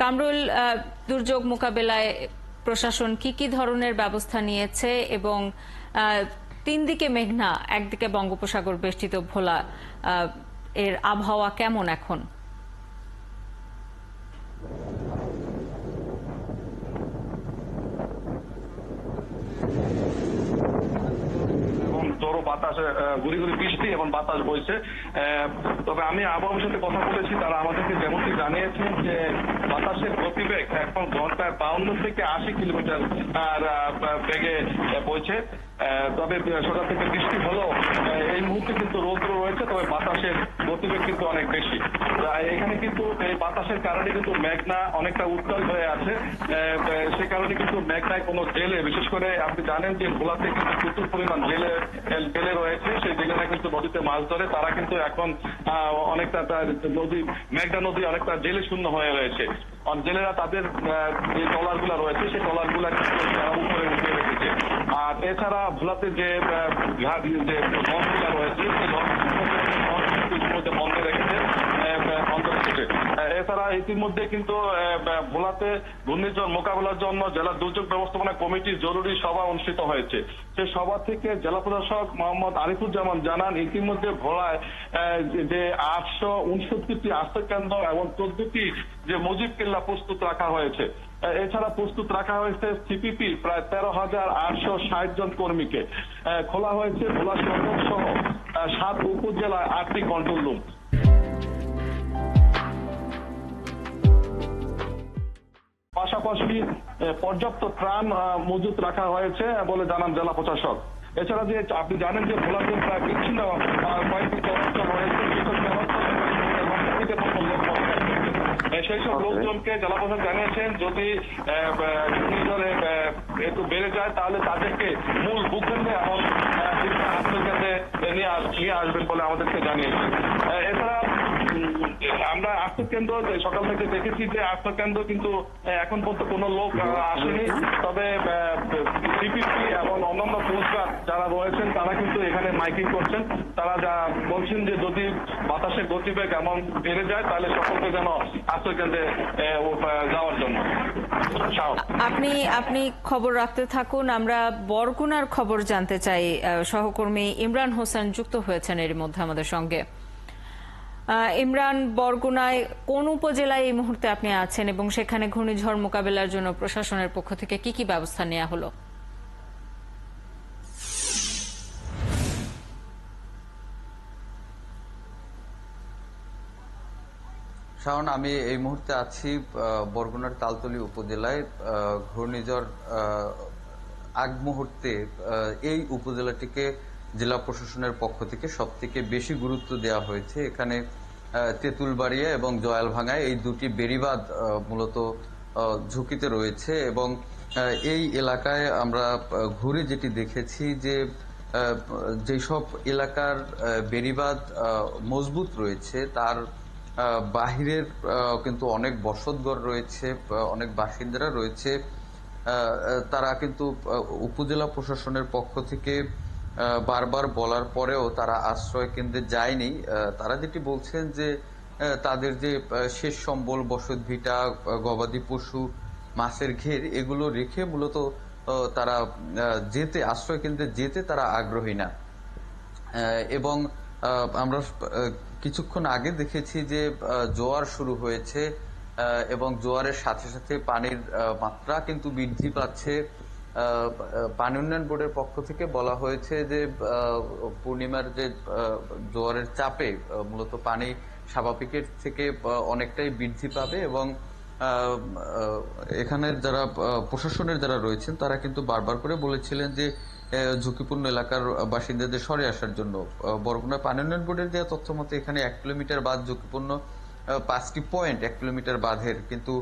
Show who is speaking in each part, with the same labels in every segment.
Speaker 1: কামরুল, দুর্যোগ মোকাবেলায় প্রশাসন কি কি ধরনের ব্যবস্থা নিয়েছে এবং তিন দিকে মেঘনা, একদিকে বঙ্গোপসাগর বেষ্টিত ভোলা, এর আবহাওয়া কেমন এখন?
Speaker 2: জোরো বাতাসে গুড়ি গুড়ি বৃষ্টি এবং বাতাস বইছে। তবে আমি আবহাওয়ার সাথে কথা বলেছি, তারা আমাদেরকে যেমনটি জানিয়েছেন যে বাতাসের গতিবেগ এখন ঘন্টায় 52 থেকে 80 কিলোমিটার বেগে বইছে। তবে সকাল থেকে বৃষ্টি হলেও এই মুহূর্তে কিন্তু রৌদ্র রয়েছে, তবে বাতাসের গতিবেগ কিন্তু অনেক বেশি। এখানে কিন্তু এই বাতাসের কারণে কিন্তু মেঘনা অনেকটা উত্তাল হয়ে আছে। সে কারণে কিন্তু মেঘনায় কোনো জেলে, বিশেষ করে আপনি জানেন যে ভোলাতে কিন্তু প্রচুর পরিমাণ জেলে রয়েছে, সেই জেলেরা কিন্তু নদীতে মাছ ধরে। তারা কিন্তু এখন অনেকটা নদী, মেঘনা নদী অনেকটা জেলে শূন্য হয়ে রয়েছে। জেলেরা তাদের যে ট্রলারগুলো রয়েছে সেই ট্রলারগুলা কিন্তু উপরে উঠিয়ে রেখেছে। আর এছাড়া ভোলাতে যে লঞ্চগুলো রয়েছে সেই লঞ্চ বন্ধ রেখেছে। এছাড়া ইতিমধ্যে কিন্তু ভোলাতে ঘূর্ণিঝড় মোকাবেলার জন্য জেলা দুর্যোগ ব্যবস্থাপনা কমিটির জরুরি সভা অনুষ্ঠিত হয়েছে। সেই সভা থেকে জেলা প্রশাসক মোহাম্মদ আরিফুজ্জামান জানান, ইতিমধ্যে ভোলায় যে 869টি আশ্রয়কেন্দ্র এবং 14টি যে মুজিব কেল্লা প্রস্তুত রাখা হয়েছে। এছাড়া প্রস্তুত রাখা হয়েছে সিপিপি প্রায় 13,860 জন কর্মীকে। খোলা হয়েছে ভোলা শহর সহ 7 উপজেলায় 8টি কন্ট্রোল রুম। পাশাপাশি পর্যাপ্ত ত্রাণ মজুত রাখা হয়েছে বলে জানান জেলা প্রশাসক। এছাড়া যে আপনি জানেন যে ভোলাতে প্রায় বিচ্ছিন্ন কয়েকটি চলাচল রয়েছে, সেই সব লোকজনকে জেলা প্রশাসক জানিয়েছেন যদি ঘূর্ণিঝড়ে একটু বেড়ে যায় তাহলে তাদেরকে মূল ভূখণ্ডে এমন আশ্রয়কেন্দ্রে নিয়ে আসবেন বলে আমাদেরকে জানিয়েছেন। এছাড়া আমরা আশ্রয়কেন্দ্র সকাল থেকে দেখেছি যে আশ্রয়কেন্দ্র কিন্তু এখন পর্যন্ত কোনো লোক আসেনি। তবে সিপিপি এবং অন্যান্য কোস্টগার্ড যারা রয়েছেন তারা কিন্তু এখানে মাইকিং করছেন। তারা যা বলছেন যে যদি বাতাসের গতিবেগ এমন বেড়ে যায় তাহলে সকলকে যেন আশ্রয়কেন্দ্রে যাওয়ার জন্য।
Speaker 1: আপনি খবর রাখতে থাকুন। আমরা বরগুনার খবর জানতে চাই। সহকর্মী ইমরান হোসেন যুক্ত হয়েছেন এর মধ্যে আমাদের সঙ্গে। ইমরান, বরগুনায় কোন উপজেলায় এই মুহূর্তে আপনি আছেন এবং সেখানে ঘূর্ণিঝড় মোকাবেলার জন্য প্রশাসনের পক্ষ থেকে কি কি ব্যবস্থা নেওয়া হলো?
Speaker 3: শাওন, আমি এই মুহূর্তে আছি বরগুনার তালতলী উপজেলায়। ঘূর্ণিঝড় আগ মুহূর্তে এই উপজেলাটিকে জেলা প্রশাসনের পক্ষ থেকে সবথেকে বেশি গুরুত্ব দেওয়া হয়েছে। এখানে তেঁতুলবাড়িয়া এবং জয়ালভাঙ্গায় এই দুটি বেড়িবাঁধ মূলত ঝুঁকিতে রয়েছে এবং এই এলাকায় আমরা ঘুরে যেটি দেখেছি যে যেসব এলাকার বেড়িবাঁধ মজবুত রয়েছে তার বাহিরের কিন্তু অনেক বসতঘর রয়েছে, অনেক বাসিন্দারা রয়েছে। তারা কিন্তু উপজেলা প্রশাসনের পক্ষ থেকে বারবার বলার পরেও তারা আশ্রয় কেন্দ্রে যায়নি। তারা যেটি বলছেন যে তাদের যে শেষ সম্বল, বসত ভিটা, গবাদি পশু, মাছের ঘের এগুলো রেখে মূলত তারা আশ্রয় কেন্দ্রে যেতে তারা আগ্রহী না। এবং আমরা কিছুক্ষণ আগে দেখেছি যে জোয়ার শুরু হয়েছে এবং জোয়ারের সাথে সাথে পানির মাত্রা কিন্তু বৃদ্ধি পাচ্ছে। পানি উন্নয়ন বোর্ডের পক্ষ থেকে বলা হয়েছে যে পূর্ণিমার যে জোয়ারের চাপে মূলত পানি স্বাভাবিকের থেকে অনেকটাই বৃদ্ধি পাবে এবং এখানের যারা প্রশাসনের যারা রয়েছেন তারা কিন্তু বারবার করে বলেছিলেন যে ঝুঁকিপূর্ণ এলাকার বাসিন্দাদের সরে আসার জন্য। বরগুনা পানি উন্নয়ন বোর্ডের দেওয়া তথ্য মতে এখানে 1 কিলোমিটার বাঁধ ঝুঁকিপূর্ণ, 5টি পয়েন্ট 1 কিলোমিটার বাঁধের। কিন্তু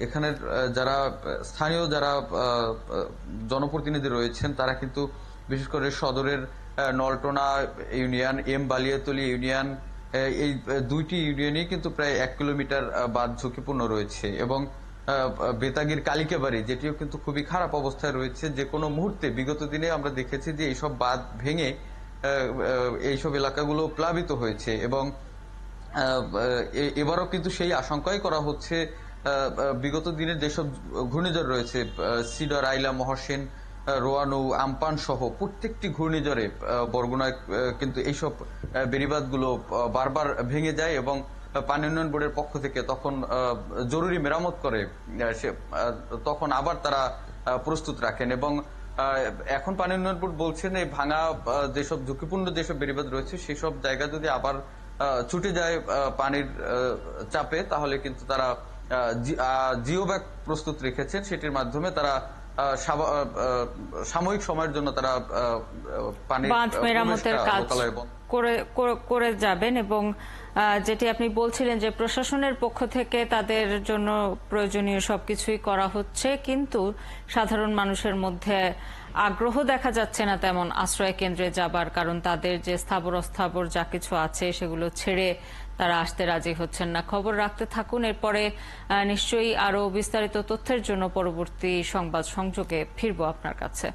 Speaker 3: এখানের যারা স্থানীয় যারা জনপ্রতিনিধি রয়েছেন তারা কিন্তু বিশেষ করে সদরের Naltona union, M Baliatali union, এই দুইটি ইউনিয়নই কিন্তু প্রায় 1 কিলোমিটার বাঁধ ঝুঁকিপূর্ণ রয়েছে এবং বেতাগীর কালিকাবাড়ি যেটিও কিন্তু খুবই খারাপ অবস্থায় রয়েছে। যে কোনো মুহূর্তে বিগত দিনে আমরা দেখেছি যে এইসব বাঁধ ভেঙে এইসব এলাকাগুলো প্লাবিত হয়েছে এবং এবারও কিন্তু সেই আশঙ্কাই করা হচ্ছে বিগত দিনে যেসব ঘূর্ণিঝড় রয়েছে সিডর, আইলা, মহসিন, রোয়ানু, আমপান সহ প্রত্যেকটি ঘূর্ণিঝড়ে বরগুনায় কিন্তু এইসব বেড়িবাঁধগুলো বারবার ভেঙে যায় এবং পানি উন্নয়ন বোর্ডের পক্ষ থেকে তখন জরুরি মেরামত করে তখন আবার তারা প্রস্তুত রাখেন এবং এখন পানি উন্নয়ন বোর্ড বলছেন এই ভাঙা যেসব ঝুঁকিপূর্ণ যেসব বেড়িবাঁধ রয়েছে সেসব জায়গা যদি আবার ছুটে যায় পানির চাপে, তাহলে কিন্তু তারা জিও ব্যাগ প্রস্তুত রেখেছেন, সেটির মাধ্যমে তারা সাময়িক সময়ের জন্য তারা
Speaker 1: বাঁধ মেরামতের কাজ করে যাবেন। এবং যেটি আপনি বলছিলেন যে প্রশাসনের পক্ষ থেকে তাদের জন্য প্রয়োজনীয় সবকিছুই করা হচ্ছে, কিন্তু সাধারণ মানুষের মধ্যে আগ্রহ দেখা যাচ্ছে না তেমন আশ্রয় কেন্দ্রে যাবার, কারণ তাদের যে স্থাবর অস্থাবর যা কিছু আছে সেগুলো ছেড়ে তারা আসতে রাজি হচ্ছেন না। খবর রাখতে থাকুন, এরপরে নিশ্চয়ই আরো বিস্তারিত তথ্যের জন্য পরবর্তী সংবাদ সংযোগে ফিরবো আপনার কাছে।